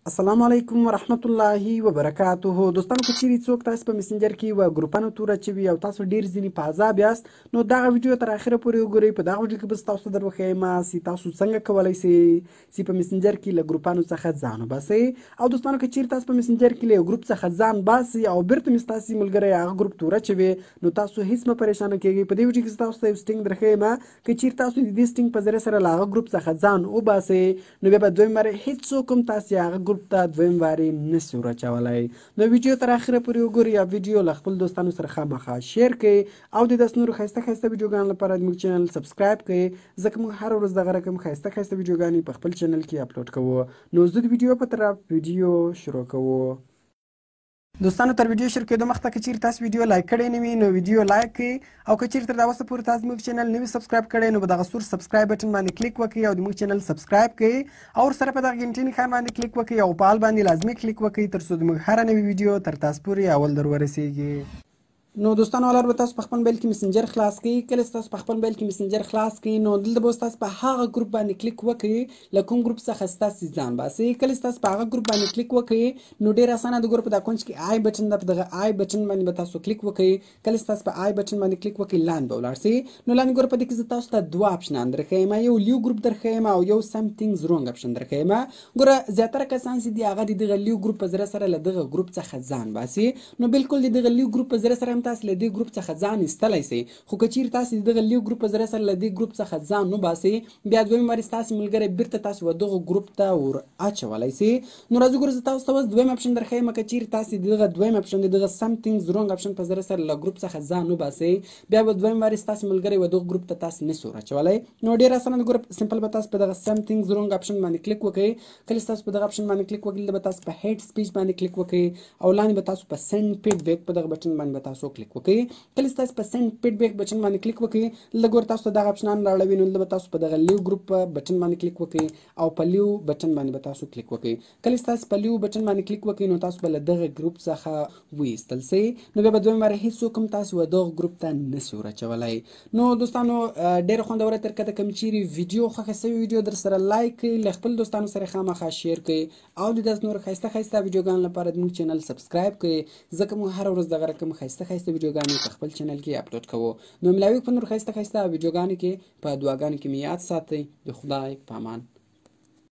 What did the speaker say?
السلام علیکم ورحمت الله وبرکاته. دوستانو که چیرې څوک تاسو په مسنجر کې و ګروپانو تور اچوي او تاسو ډیر ځینې په عذاب یاست، نو دغه ویډیو تر اخره پورې وګورئ. په دغه ویډیو کې به تاسو در وښیم چې تاسو څنګه کولی شئ چې په مسنجر کې له ګروپانو څخه ځان وباسئ. او دوستانو که چیرې تاسو په مسنجر کې له یو ګروپ څخه ځان باسئ او بیرته مې ستاسې ملګری هغه ګروپ تور اچوي، نو تاسو هیڅ مه پریشانه کیږئ. په دې ویډیو کې تاسو ته یو سټینګ درښیم که چیرې تاسو د دې سټینګ په ذریعه سره له هغه ګروپ څخه ځان وباسئ، نو بیا به دویم وارې هیڅوک هم تاسې هغه ګروپ ته دویم وارې نشي ورچولی. نو ویډیو تر اخره پورې وګورئ او ویډیو له خپل دوستانو سره خامخا شیر کړئ او د داسې نورو ښایسته ښایسته ویډیوګانو لپاره زموږ چینل سبسکرایب کړئ، ځکه موږ هره ورځ دغه رقم ښایسته ښایسته ویډیوګانې په خپل چینل کې اپلوډ کوو. نو زه د ویډیو په طرف ویډیو شروع کوو. دوستانو تر ویډیو شروع کېدو مخته که چیرې تاسو ویډیو لایک کړی نه وي نو ویډیو لایک کړئ، او که چیرې تر دا وسه پورې تاسو زموږ چینل نه وي سبسکرایب کړی نو په دغه سور سبسکرایب بټن باندې کلیک وکړئ او د موږ چینل سبسکرایب کړئ او ورسره په دغه غنټې نښان باندې کلیک وکړئ او په آل باندې لازمي کلیک وکړئ تر څو زموږ هره نوې ویډیو تر تاسو پورې اول در ورسیږي. نو دوستانو اول به تاسو په خپل موبایل کې مسنجر خلاص کړئ. کله چې تاسو په خپل موبایل کې مسنجر خلاص کړئ نو دلته به تاسو په هغه ګروپ باندې کلیک وکړئ له کوم ګروپ څخه ستاسو ځان باسئ. کله چې تاسو په هغه ګروپ باندې کلیک وکړئ نو ډېر اسانه د ګروپ د کونج کې آی بټن ده، په دغه آی بټن باندې به تاسو کلیک وکړئ. کله چې تاسو په آی بټن باندې کلیک وکړئ لاندې به ولاړ شئ. نو لاندې ګوره په دې کې زه تاسو ته دوه اپشنان درښیم، یو لیو ګروپ درښیم او یو سمثینګز رونګ اپشن درښیم. ګوره زیاتره کسان چې دي هغه د دغه لیو ګروپ په ذریعه سره له دغه ګروپ څخه ځان باسي، نو بالکل د دغه لیو ګروپ په ذریعه سره هم تاسو له دې ګروپ څخه ځان ایستلی شئ. خو که چیرې تاسو د دغه لیو ګروپ په ذریعه سره له دې ګروپ څخه ځان وباسئ بیا دویم وارې ستاسې ملګری بیرته تاسو دغه ګروپ ته ور اچولی شئ. نو راځو ګوره زه تاسو ته اوس دویم اپشن درښیم. که چیرې تاسو د دغه دویم اپشن د دغه سمثینګز رونګ اپشن په ذریعه سره له ګروپ څخه ځان وباسئ بیا به دویم وارې ستاسې ملګری و دغه ګروپ ته تاسو نشئ ور اچولی. نو ډېر اسانه ده ګوره سمپل به تاسو په دغه سمثینګز رونګ اپشن باندې کلیک وکړئ. کله چې تاسو په دغه اپشن باندې کلیک وکړئ به تاسو په هیډ سپیچ باندې کلیک وکړئ او لاندې به تاسو په سینډ فیډبیک په دغه بټن باندې به تاسو کلیک وکړئ. کله چې تاسو په سینډ فیډبیک بټن باندې کلیک وکړئ دلته ګوره تاسو ته دغه اپشنان راړوي، نو دلته به تاسو په دغه لیو ګروپ بټن باندې کلیک وکړئ او په لیو بټن باندې به تاسو کلیک وکړئ. کله چې تاسو په لیو بټن باندې کلیک وکړئ نو تاسو به له دغه ګروپ څخه وایستل شئ، نو بیا به دویم وارې هیڅوک هم تاسو دغه ګروپ ته نشئ ور اچولی. نو دوستانو ډېره خوندوره طریقه ده. کوم چیرې ویډیو خوښه سوې ویډیو در سره لایک کړئ، له خپل دوستانو سره خامخا شیر کړئ او د داسې نورو ښایسته ښایسته ویډیوګانو لپاره زموږ چینل سبسکرایب کړئ، ځکه موږ هره ورځ دغه رقم ښایسته ښایسته ویډیوګانې په خپل چینل کې اپلوډ کوو. نو ملاوي په نور ښایسته ښایسته ویډیوګانو کې په دعاګانو کې مې یاد ساتئ. د خدای په امان.